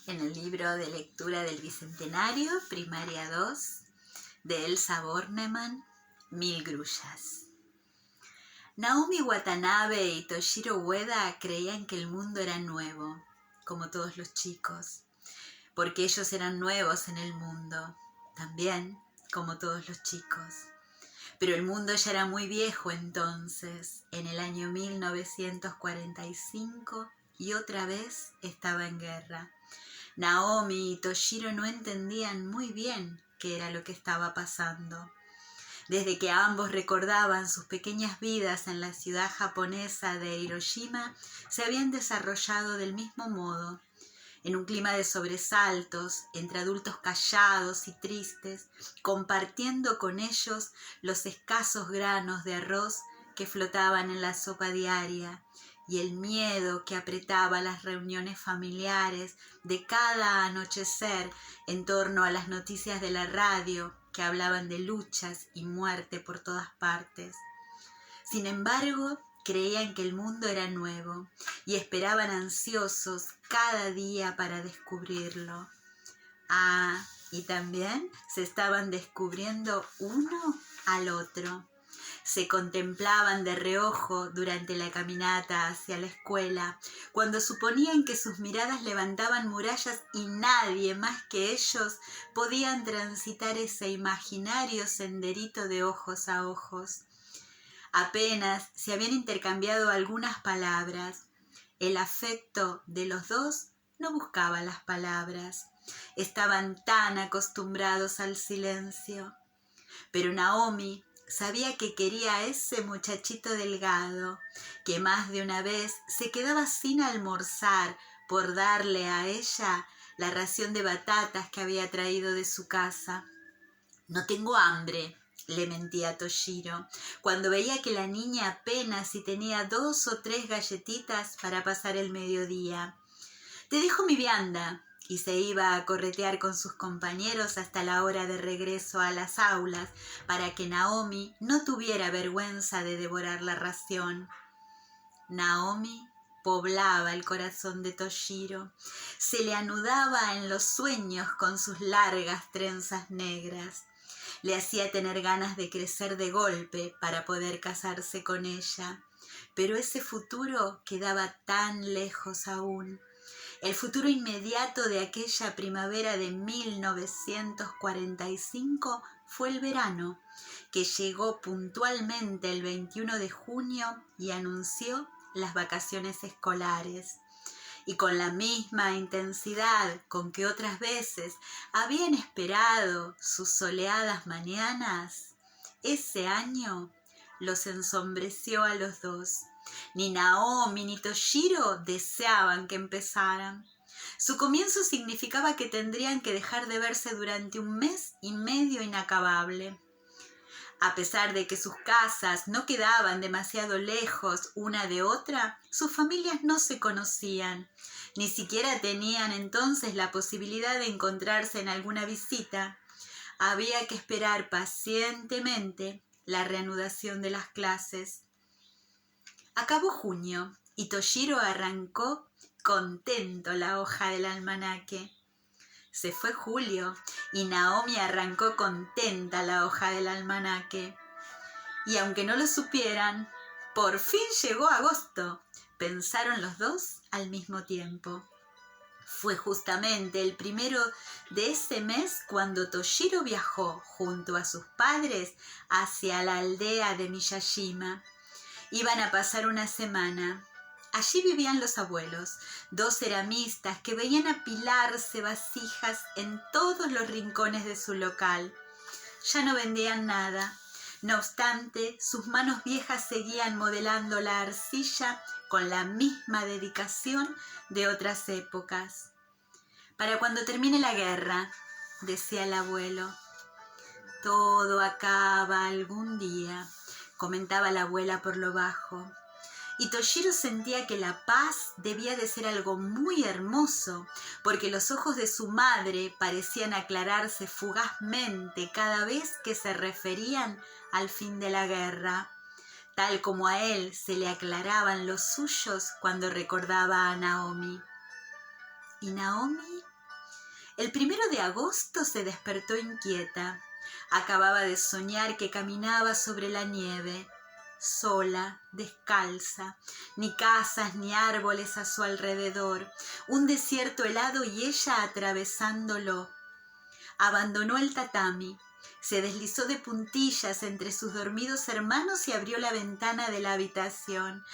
en el libro de lectura del Bicentenario, Primaria 2, de Elsa Bornemann, 1000 grullas. Naomi Watanabe y Toshiro Ueda creían que el mundo era nuevo, como todos los chicos, porque ellos eran nuevos en el mundo, también como todos los chicos. Pero el mundo ya era muy viejo entonces, en el año 1945, y otra vez estaba en guerra. Naomi y Toshiro no entendían muy bien qué era lo que estaba pasando. Desde que ambos recordaban sus pequeñas vidas en la ciudad japonesa de Hiroshima, se habían desarrollado del mismo modo, en un clima de sobresaltos, entre adultos callados y tristes, compartiendo con ellos los escasos granos de arroz que flotaban en la sopa diaria y el miedo que apretaba las reuniones familiares de cada anochecer en torno a las noticias de la radio que hablaban de luchas y muerte por todas partes. Sin embargo, creían que el mundo era nuevo y esperaban ansiosos cada día para descubrirlo. Y también se estaban descubriendo uno al otro. Se contemplaban de reojo durante la caminata hacia la escuela, cuando suponían que sus miradas levantaban murallas y nadie más que ellos podían transitar ese imaginario senderito de ojos a ojos. Apenas se habían intercambiado algunas palabras. El afecto de los dos no buscaba las palabras. Estaban tan acostumbrados al silencio. Pero Naomi sabía que quería a ese muchachito delgado, que más de una vez se quedaba sin almorzar por darle a ella la ración de batatas que había traído de su casa. «No tengo hambre», le mentía a Toshiro, cuando veía que la niña apenas si tenía 2 o 3 galletitas para pasar el mediodía. «Te dejo mi vianda», y se iba a corretear con sus compañeros hasta la hora de regreso a las aulas para que Naomi no tuviera vergüenza de devorar la ración. Naomi poblaba el corazón de Toshiro, se le anudaba en los sueños con sus largas trenzas negras. Le hacía tener ganas de crecer de golpe para poder casarse con ella, pero ese futuro quedaba tan lejos aún. El futuro inmediato de aquella primavera de 1945 fue el verano, que llegó puntualmente el 21 de junio y anunció las vacaciones escolares. Y con la misma intensidad con que otras veces habían esperado sus soleadas mañanas, ese año los ensombreció a los dos. Ni Naomi ni Toshiro deseaban que empezaran. Su comienzo significaba que tendrían que dejar de verse durante 1 mes y medio inacabable. A pesar de que sus casas no quedaban demasiado lejos una de otra, sus familias no se conocían. Ni siquiera tenían entonces la posibilidad de encontrarse en alguna visita. Había que esperar pacientemente la reanudación de las clases. Acabó junio y Toshiro arrancó contento la hoja del almanaque. Se fue julio y Naomi arrancó contenta la hoja del almanaque. Y aunque no lo supieran, por fin llegó agosto, pensaron los dos al mismo tiempo. Fue justamente el 1 de ese mes cuando Toshiro viajó junto a sus padres hacia la aldea de Miyashima. Iban a pasar una semana. Allí vivían los abuelos, 2 ceramistas que veían apilarse vasijas en todos los rincones de su local. Ya no vendían nada. No obstante, sus manos viejas seguían modelando la arcilla con la misma dedicación de otras épocas. «Para cuando termine la guerra», decía el abuelo. «Todo acaba algún día», comentaba la abuela por lo bajo. Y Toshiro sentía que la paz debía de ser algo muy hermoso, porque los ojos de su madre parecían aclararse fugazmente cada vez que se referían al fin de la guerra, tal como a él se le aclaraban los suyos cuando recordaba a Naomi. Y Naomi El 1 de agosto se despertó inquieta. Acababa de soñar que caminaba sobre la nieve, sola, descalza, ni casas ni árboles a su alrededor, un desierto helado y ella atravesándolo. Abandonó el tatami, se deslizó de puntillas entre sus dormidos hermanos y abrió la ventana de la habitación.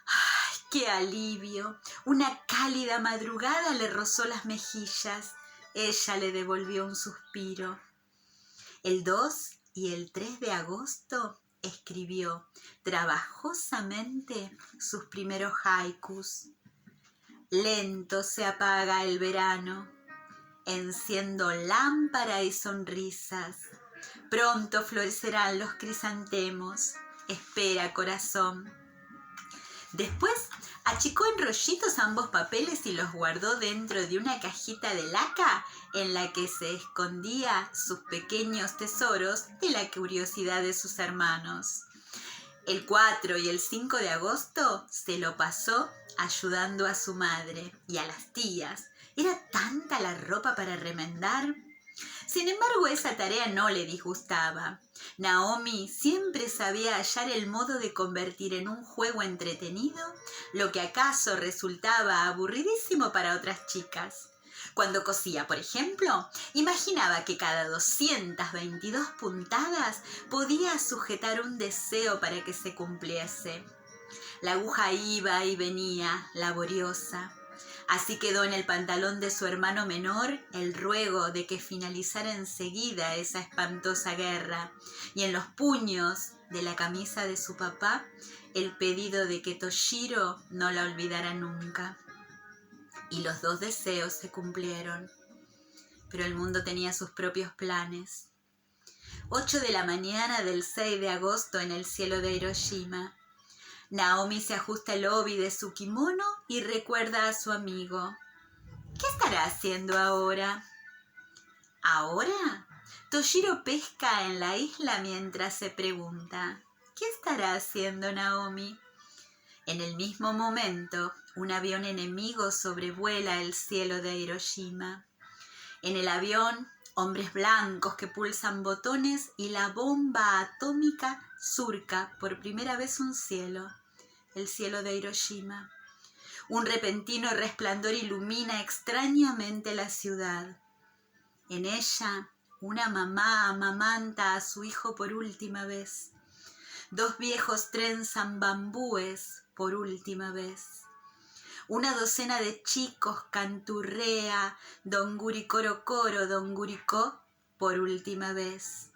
¡Ay, qué alivio! Una cálida madrugada le rozó las mejillas. Ella le devolvió un suspiro. El 2 y el 3 de agosto escribió trabajosamente sus primeros haikus. Lento se apaga el verano, enciendo lámpara y sonrisas. Pronto florecerán los crisantemos. Espera, corazón. Después achicó en rollitos ambos papeles y los guardó dentro de una cajita de laca en la que se escondía sus pequeños tesoros y la curiosidad de sus hermanos. El 4 y el 5 de agosto se lo pasó ayudando a su madre y a las tías. Era tanta la ropa para remendar. Sin embargo, esa tarea no le disgustaba. Naomi siempre sabía hallar el modo de convertir en un juego entretenido lo que acaso resultaba aburridísimo para otras chicas. Cuando cosía, por ejemplo, imaginaba que cada 222 puntadas podía sujetar un deseo para que se cumpliese. La aguja iba y venía, laboriosa. Así quedó en el pantalón de su hermano menor el ruego de que finalizara enseguida esa espantosa guerra, y en los puños de la camisa de su papá el pedido de que Toshiro no la olvidara nunca. Y los dos deseos se cumplieron, pero el mundo tenía sus propios planes. 8 de la mañana del 6 de agosto en el cielo de Hiroshima. Naomi se ajusta el obi de su kimono y recuerda a su amigo. ¿Qué estará haciendo ahora? ¿Ahora? Toshiro pesca en la isla mientras se pregunta, ¿qué estará haciendo Naomi? En el mismo momento, un avión enemigo sobrevuela el cielo de Hiroshima. En el avión, hombres blancos que pulsan botones y la bomba atómica surca por primera vez un cielo, el cielo de Hiroshima. Un repentino resplandor ilumina extrañamente la ciudad. En ella, una mamá amamanta a su hijo por última vez. 2 viejos trenzan bambúes por última vez. Una docena de chicos canturrea Donguri Koro Koro Donguriko por última vez.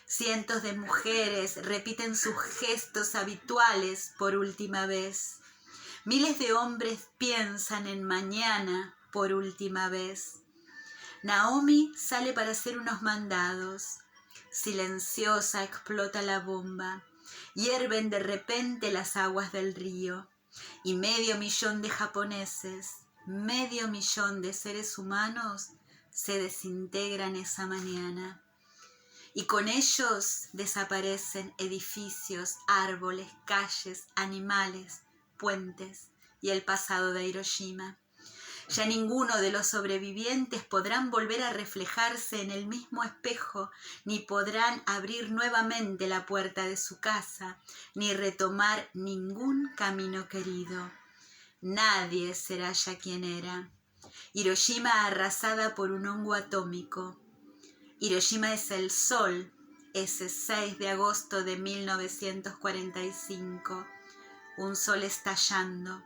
Cientos de mujeres repiten sus gestos habituales por última vez. Miles de hombres piensan en mañana por última vez. Naomi sale para hacer unos mandados. Silenciosa explota la bomba. Hierven de repente las aguas del río. Y 500.000 de japoneses, 500.000 de seres humanos se desintegran esa mañana. Y con ellos desaparecen edificios, árboles, calles, animales, puentes y el pasado de Hiroshima. Ya ninguno de los sobrevivientes podrán volver a reflejarse en el mismo espejo, ni podrán abrir nuevamente la puerta de su casa, ni retomar ningún camino querido. Nadie será ya quien era. Hiroshima arrasada por un hongo atómico. Hiroshima es el sol, ese 6 de agosto de 1945. Un sol estallando.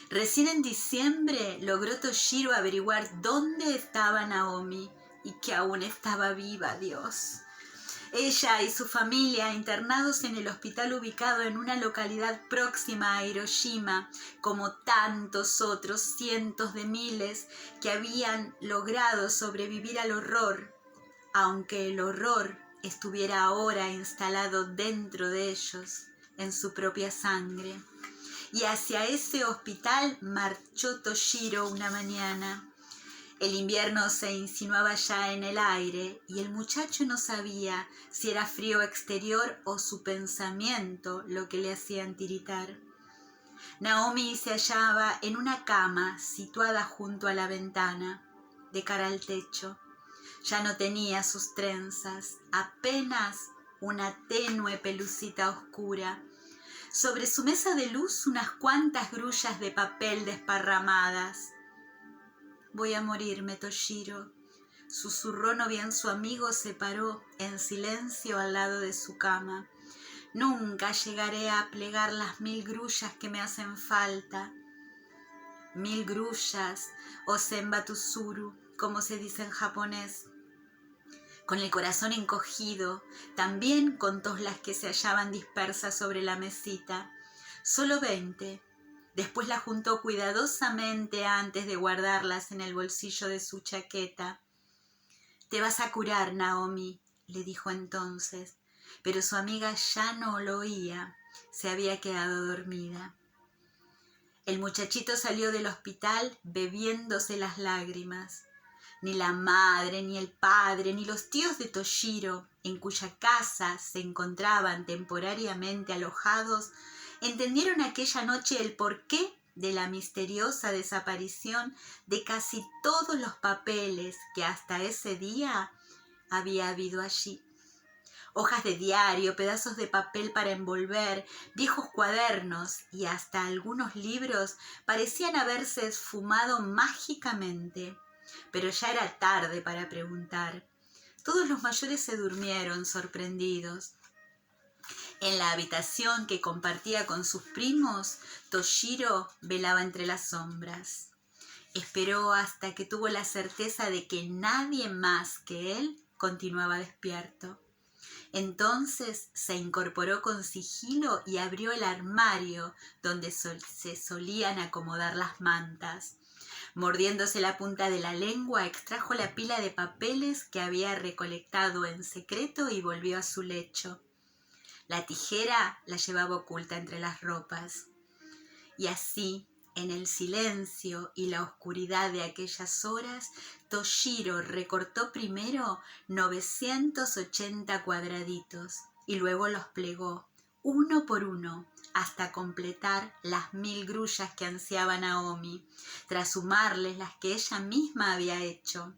Recién en diciembre logró Toshiro averiguar dónde estaba Naomi y que aún estaba viva, Dios. Ella y su familia internados en el hospital ubicado en una localidad próxima a Hiroshima, como tantos otros cientos de miles que habían logrado sobrevivir al horror, aunque el horror estuviera ahora instalado dentro de ellos, en su propia sangre. Y hacia ese hospital marchó Toshiro una mañana. El invierno se insinuaba ya en el aire y el muchacho no sabía si era frío exterior o su pensamiento lo que le hacían tiritar. Naomi se hallaba en una cama situada junto a la ventana, de cara al techo. Ya no tenía sus trenzas, apenas una tenue pelucita oscura. Sobre su mesa de luz unas cuantas grullas de papel desparramadas. «Voy a morirme, Toshiro», susurró no bien su amigo se paró en silencio al lado de su cama. «Nunca llegaré a plegar las 1000 grullas que me hacen falta». 1000 grullas, o senbatusuru, como se dice en japonés. Con el corazón encogido, también contó las que se hallaban dispersas sobre la mesita. Solo 20. Después las juntó cuidadosamente antes de guardarlas en el bolsillo de su chaqueta. «Te vas a curar, Naomi», le dijo entonces, pero su amiga ya no lo oía, se había quedado dormida. El muchachito salió del hospital bebiéndose las lágrimas. Ni la madre, ni el padre, ni los tíos de Toshiro, en cuya casa se encontraban temporariamente alojados, entendieron aquella noche el porqué de la misteriosa desaparición de casi todos los papeles que hasta ese día había habido allí. Hojas de diario, pedazos de papel para envolver, viejos cuadernos y hasta algunos libros parecían haberse esfumado mágicamente. Pero ya era tarde para preguntar. Todos los mayores se durmieron sorprendidos. En la habitación que compartía con sus primos, Toshiro velaba entre las sombras. Esperó hasta que tuvo la certeza de que nadie más que él continuaba despierto. Entonces se incorporó con sigilo y abrió el armario donde se solían acomodar las mantas. Mordiéndose la punta de la lengua, extrajo la pila de papeles que había recolectado en secreto y volvió a su lecho. La tijera la llevaba oculta entre las ropas. Y así, en el silencio y la oscuridad de aquellas horas, Toshiro recortó primero 980 cuadraditos y luego los plegó, uno por uno, hasta completar las 1000 grullas que ansiaba Naomi, tras sumarles las que ella misma había hecho.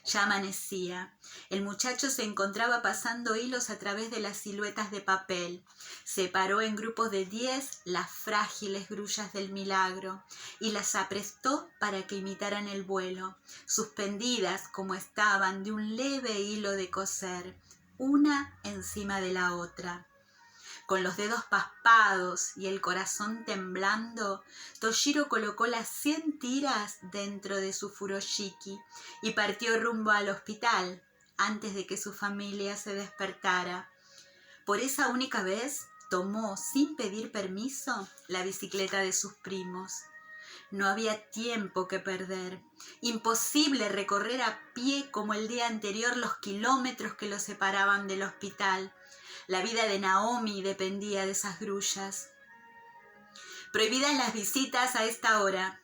Ya amanecía. El muchacho se encontraba pasando hilos a través de las siluetas de papel. Separó en grupos de 10 las frágiles grullas del milagro y las aprestó para que imitaran el vuelo, suspendidas como estaban de un leve hilo de coser, una encima de la otra. Con los dedos paspados y el corazón temblando, Toshiro colocó las 100 tiras dentro de su furoshiki y partió rumbo al hospital antes de que su familia se despertara. Por esa única vez tomó, sin pedir permiso, la bicicleta de sus primos. No había tiempo que perder. Imposible recorrer a pie como el día anterior los kilómetros que lo separaban del hospital. La vida de Naomi dependía de esas grullas. «Prohibidas las visitas a esta hora»,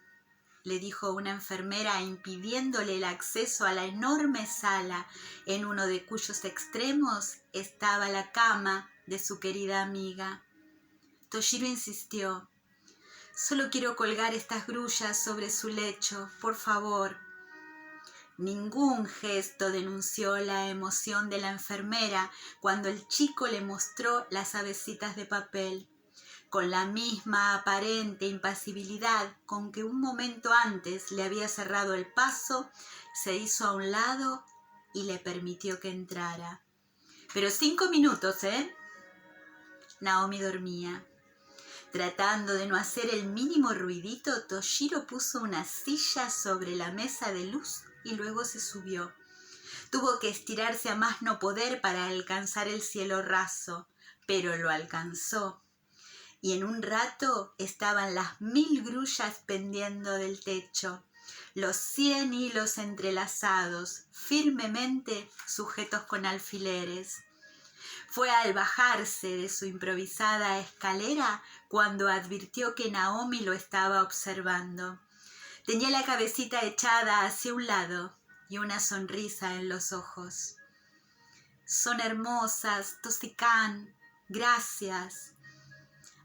le dijo una enfermera impidiéndole el acceso a la enorme sala en uno de cuyos extremos estaba la cama de su querida amiga. Toshiro insistió. «Solo quiero colgar estas grullas sobre su lecho, por favor». Ningún gesto denunció la emoción de la enfermera cuando el chico le mostró las avecitas de papel. Con la misma aparente impasibilidad con que un momento antes le había cerrado el paso, se hizo a un lado y le permitió que entrara. «Pero 5 minutos, ¿eh?» Naomi dormía. Tratando de no hacer el mínimo ruidito, Toshiro puso una silla sobre la mesa de luz y luego se subió. Tuvo que estirarse a más no poder para alcanzar el cielo raso, pero lo alcanzó. Y en un rato estaban las 1000 grullas pendiendo del techo, los 100 hilos entrelazados, firmemente sujetos con alfileres. Fue al bajarse de su improvisada escalera cuando advirtió que Naomi lo estaba observando. Tenía la cabecita echada hacia un lado y una sonrisa en los ojos. «Son hermosas, Tosi-kan, gracias».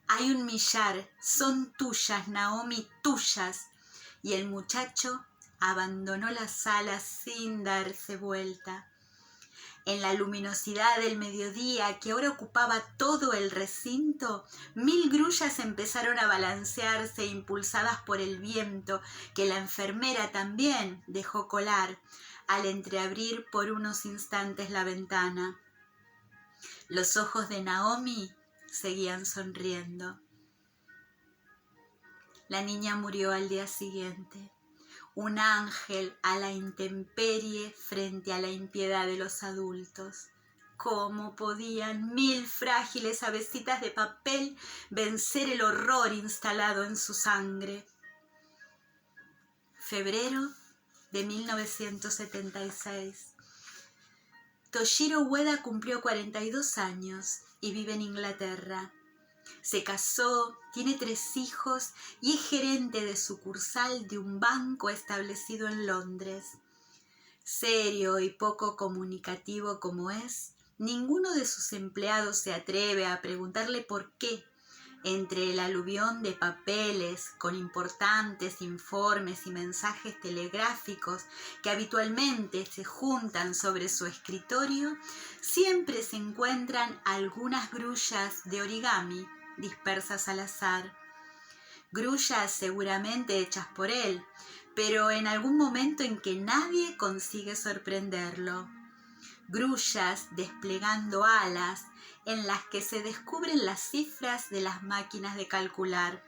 Hay 1 millar, son tuyas, Naomi, tuyas. Y el muchacho abandonó la sala sin darse vuelta. En la luminosidad del mediodía, que ahora ocupaba todo el recinto, 1000 grullas empezaron a balancearse impulsadas por el viento, que la enfermera también dejó colar al entreabrir por unos instantes la ventana. Los ojos de Naomi seguían sonriendo. La niña murió al día siguiente. Un ángel a la intemperie frente a la impiedad de los adultos. ¿Cómo podían 1000 frágiles avecitas de papel vencer el horror instalado en su sangre? Febrero de 1976. Toshiro Ueda cumplió 42 años y vive en Inglaterra. Se casó, tiene 3 hijos y es gerente de sucursal de un banco establecido en Londres. Serio y poco comunicativo como es, ninguno de sus empleados se atreve a preguntarle por qué, entre el aluvión de papeles con importantes informes y mensajes telegráficos que habitualmente se juntan sobre su escritorio, siempre se encuentran algunas grullas de origami dispersas al azar. Grullas seguramente hechas por él, pero en algún momento en que nadie consigue sorprenderlo. Grullas desplegando alas en las que se descubren las cifras de las máquinas de calcular.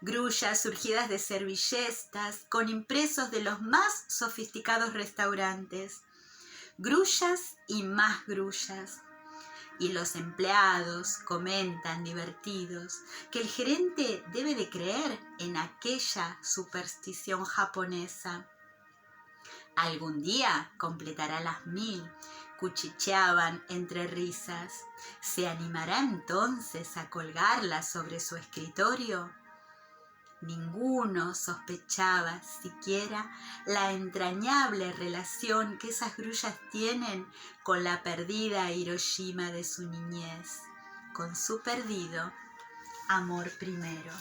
Grullas surgidas de servilletas con impresos de los más sofisticados restaurantes. Grullas y más grullas. Y los empleados comentan divertidos que el gerente debe de creer en aquella superstición japonesa. Algún día completará las 1000, cuchicheaban entre risas. ¿Se animará entonces a colgarlas sobre su escritorio? Ninguno sospechaba siquiera la entrañable relación que esas grullas tienen con la perdida Hiroshima de su niñez, con su perdido amor primero.